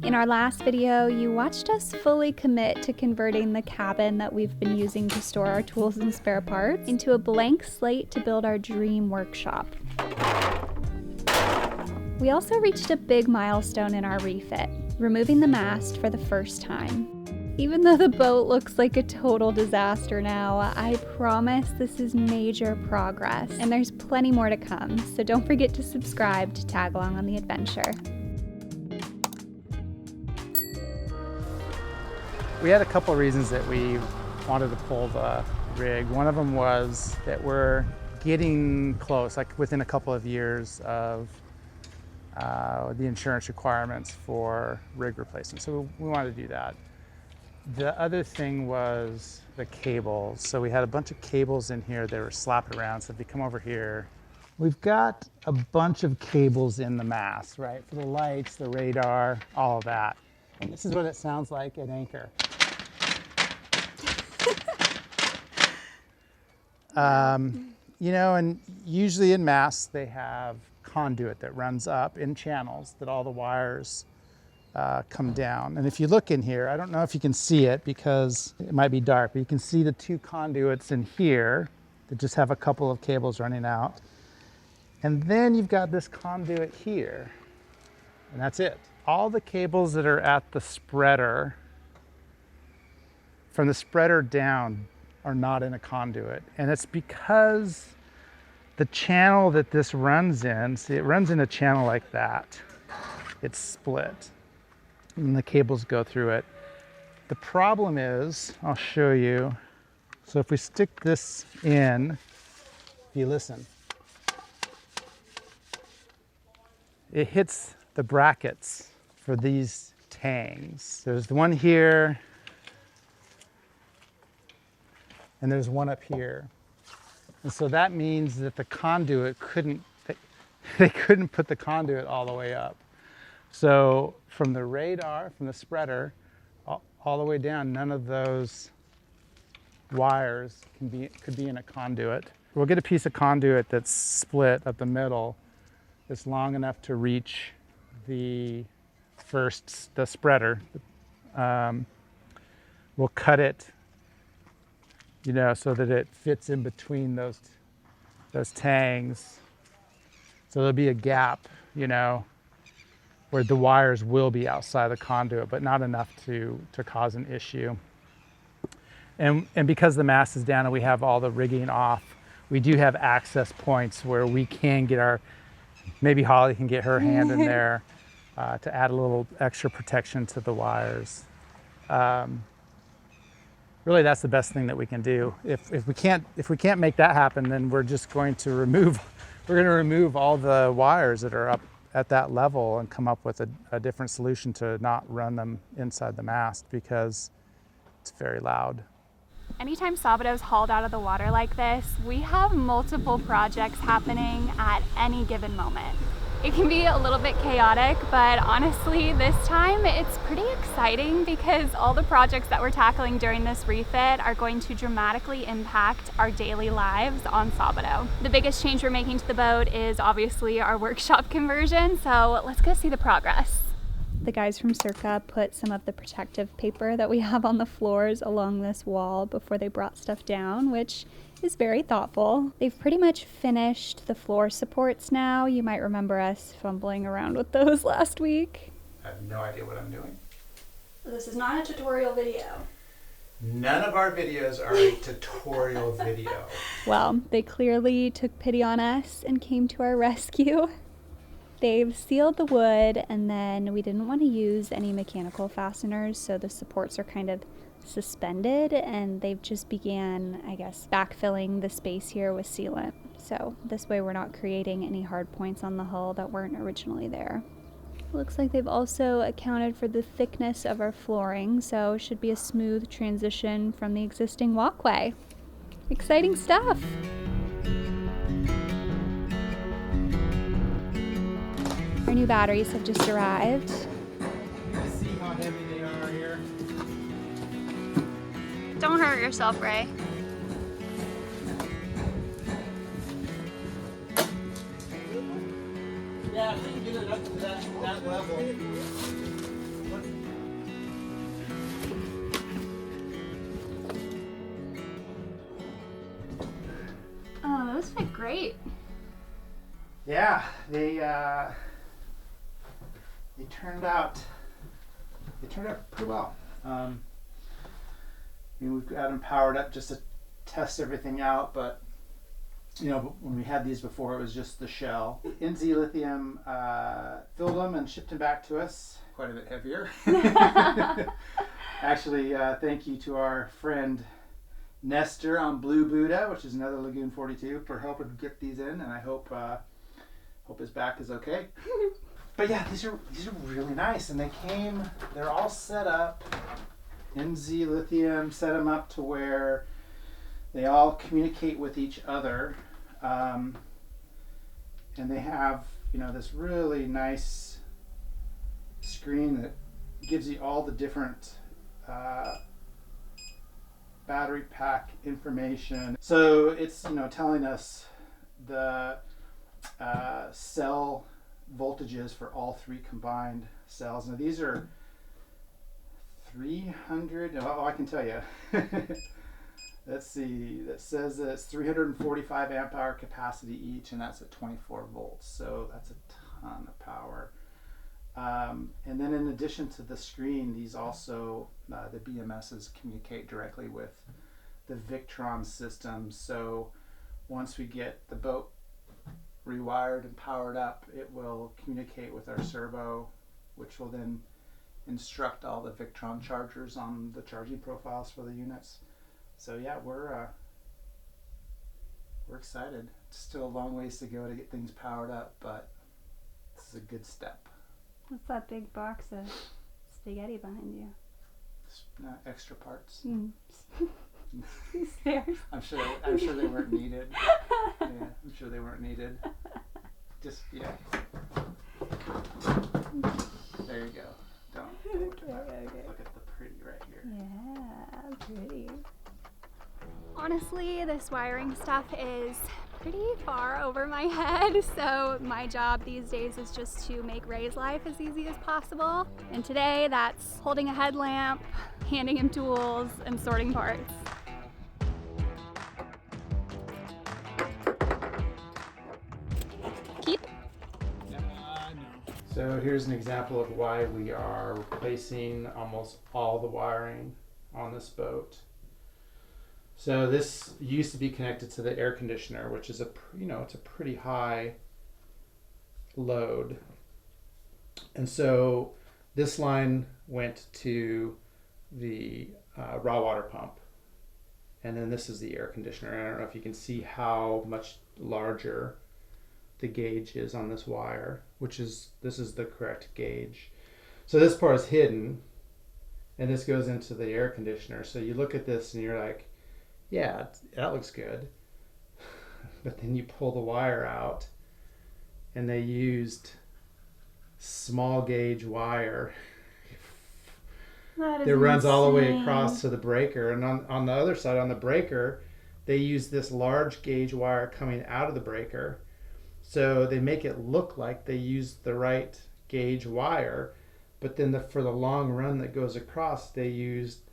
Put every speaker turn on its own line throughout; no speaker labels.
In our last video, you watched us fully commit to converting the cabin that we've been using to store our tools and spare parts into a blank slate to build our dream workshop. We also reached a big milestone in our refit, removing the mast for the first time. Even though the boat looks like a total disaster now, I promise this is major progress, and there's plenty more to come, so don't forget to subscribe to tag along on the adventure.
We had a couple of reasons that we wanted to pull the rig. One of them was that we're getting close, like within a couple of years of the insurance requirements for rig replacement. So we wanted to do that. The other thing was the cables. So we had a bunch of cables in here that were slapped around. So if you come over here, we've got a bunch of cables in the mast, right? For the lights, the radar, all of that. And this is what it sounds like at anchor. You know, and usually in masts, they have conduit that runs up in channels that all the wires come down. And if you look in here, I don't know if you can see it because it might be dark, but you can see the two conduits in here that just have a couple of cables running out. And then you've got this conduit here, and that's it. All the cables that are at the spreader, from the spreader down, are not in a conduit. And it's because the channel that this runs in, see, it runs in a channel like that. It's split, and the cables go through it. The problem is, I'll show you. So if we stick this in, if you listen, it hits the brackets for these tangs. There's the one here, and there's one up here. And so that means that the conduit they couldn't put the conduit all the way up. So from the radar, from the spreader, all the way down, none of those wires could be in a conduit. We'll get a piece of conduit that's split up the middle, that's long enough to reach the spreader. We'll cut it, you know, so that it fits in between those tangs. So there'll be a gap, you know, where the wires will be outside the conduit, but not enough to cause an issue. And because the mast is down and we have all the rigging off, we do have access points where we can get maybe Holly can get her hand in there to add a little extra protection to the wires. Really, that's the best thing that we can do. If we can't make that happen, then we're just going to remove all the wires that are up at that level and come up with a different solution to not run them inside the mast because it's very loud.
Anytime Sabado's hauled out of the water like this, we have multiple projects happening at any given moment. It can be a little bit chaotic, but honestly, this time it's pretty exciting because all the projects that we're tackling during this refit are going to dramatically impact our daily lives on Sabado. The biggest change we're making to the boat is obviously our workshop conversion, so let's go see the progress. The guys from Circa put some of the protective paper that we have on the floors along this wall before they brought stuff down, which is very thoughtful. They've pretty much finished the floor supports now. You might remember us fumbling around with those last week.
I have no idea what I'm doing.
This is not a tutorial video.
None of our videos are a tutorial video.
Well, they clearly took pity on us and came to our rescue. They've sealed the wood, and then we didn't want to use any mechanical fasteners, so the supports are kind of suspended, and they've just began, I guess, backfilling the space here with sealant. So this way we're not creating any hard points on the hull that weren't originally there. Looks like they've also accounted for the thickness of our flooring, so it should be a smooth transition from the existing walkway. Exciting stuff! Our new batteries have just arrived.
See how heavy they are here?
Don't hurt yourself, Ray.
Yeah, if we can get it up to that level.
sweet.
Yeah, they turned out pretty well. I mean, we've got them powered up just to test everything out, but you know, when we had these before, it was just the shell. NZ Lithium filled them and shipped them back to us. Quite a bit heavier. Actually, thank you to our friend Nestor on Blue Buddha, which is another Lagoon 42, for helping get these in, and I hope his back is okay. But yeah, these are really nice, and they're all set up. NZ Lithium set them up to where they all communicate with each other, and they have, you know, this really nice screen that gives you all the different battery pack information. So it's, you know, telling us the cell voltages for all three combined cells. Now these are 300. Oh, I can tell you. Let's see. That says that it's 345 amp hour capacity each, and that's at 24 volts. So that's a ton of power. And then in addition to the screen, these also, the BMSs communicate directly with the Victron system. So once we get the boat rewired and powered up, it will communicate with our servo, which will then instruct all the Victron chargers on the charging profiles for the units. So yeah, we're excited. It's still a long ways to go to get things powered up, but this is a good step.
What's that big box of spaghetti behind you?
Extra parts.
Stairs.
I'm sure they weren't needed. Yeah, I'm sure they weren't needed. Just, yeah. There you go. Don't okay. Look at the pretty right here.
Yeah, pretty. Honestly, this wiring stuff is pretty far over my head, so my job these days is just to make Ray's life as easy as possible. And today, that's holding a headlamp, handing him tools, and sorting parts. Keep.
So here's an example of why we are replacing almost all the wiring on this boat. So this used to be connected to the air conditioner, which is it's a pretty high load. And so this line went to the raw water pump. And then this is the air conditioner. And I don't know if you can see how much larger the gauge is on this wire, this is the correct gauge. So this part is hidden, and this goes into the air conditioner. So you look at this and you're like, yeah, that looks good. But then you pull the wire out, and they used small gauge wire that runs all the way across to the breaker. And on the other side, on the breaker, they use this large gauge wire coming out of the breaker. So they make it look like they used the right gauge wire, but then for the long run that goes across, they used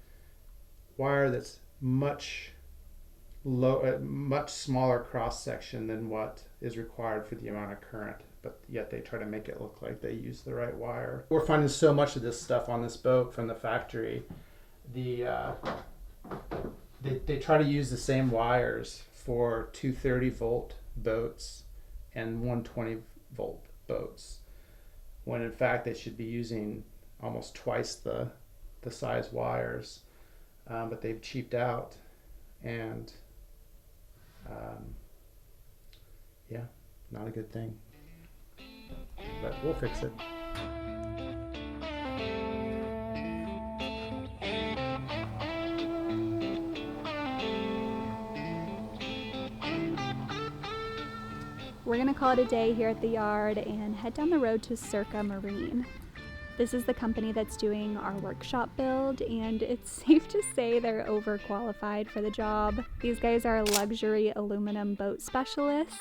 wire that's much smaller cross section than what is required for the amount of current, but yet they try to make it look like they use the right wire. We're finding so much of this stuff on this boat from the factory. They try to use the same wires for 230 volt boats and 120 volt boats, when in fact they should be using almost twice the size wires, but they've cheaped out, and yeah, not a good thing, but we'll fix it.
We're gonna call it a day here at the yard and head down the road to Circa Marine. This is the company that's doing our workshop build, and it's safe to say they're overqualified for the job. These guys are luxury aluminum boat specialists,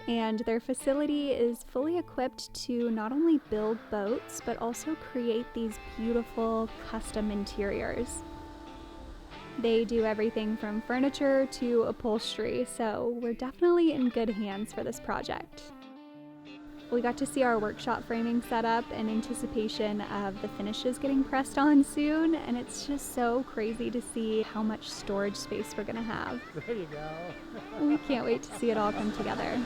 and their facility is fully equipped to not only build boats, but also create these beautiful custom interiors. They do everything from furniture to upholstery, so we're definitely in good hands for this project. We got to see our workshop framing set up in anticipation of the finishes getting pressed on soon, and it's just so crazy to see how much storage space we're gonna have.
There you go.
We can't wait to see it all come together.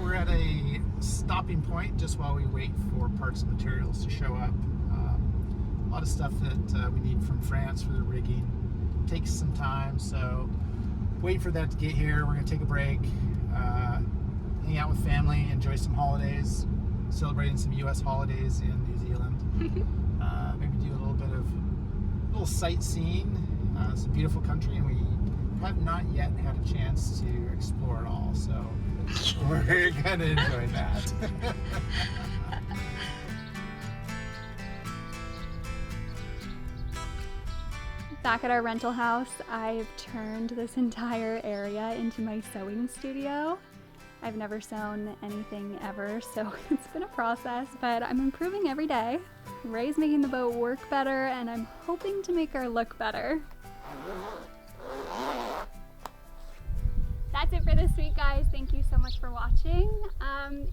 We're at a stopping point just while we wait for parts and materials to show up. A lot of stuff that we need from France for the rigging takes some time, so wait for that to get here. We're going to take a break, hang out with family, enjoy some holidays, celebrating some U.S. holidays in New Zealand. Maybe do a little sightseeing. It's a beautiful country, and we have not yet had a chance to explore it all, so we're gonna enjoy that.
Back at our rental house, I've turned this entire area into my sewing studio. I've never sewn anything ever, so it's been a process, but I'm improving every day. Ray's making the boat work better, and I'm hoping to make her look better. That's it for this week, guys. Thank you so much for watching.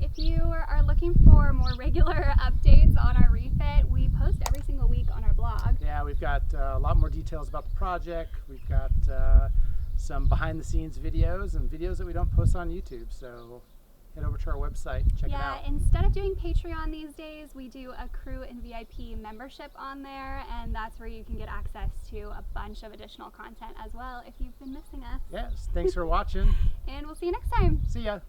If you are looking for more regular updates on our refit, we post every single week on our blog.
Yeah, we've got a lot more details about the project. We've got some behind the scenes videos and videos that we don't post on YouTube. So head over to our website, check it out.
Yeah, instead of doing Patreon these days, we do a crew and VIP membership on there, and that's where you can get access to a bunch of additional content as well if you've been missing us.
Yes, thanks for watching.
And we'll see you next time.
See ya.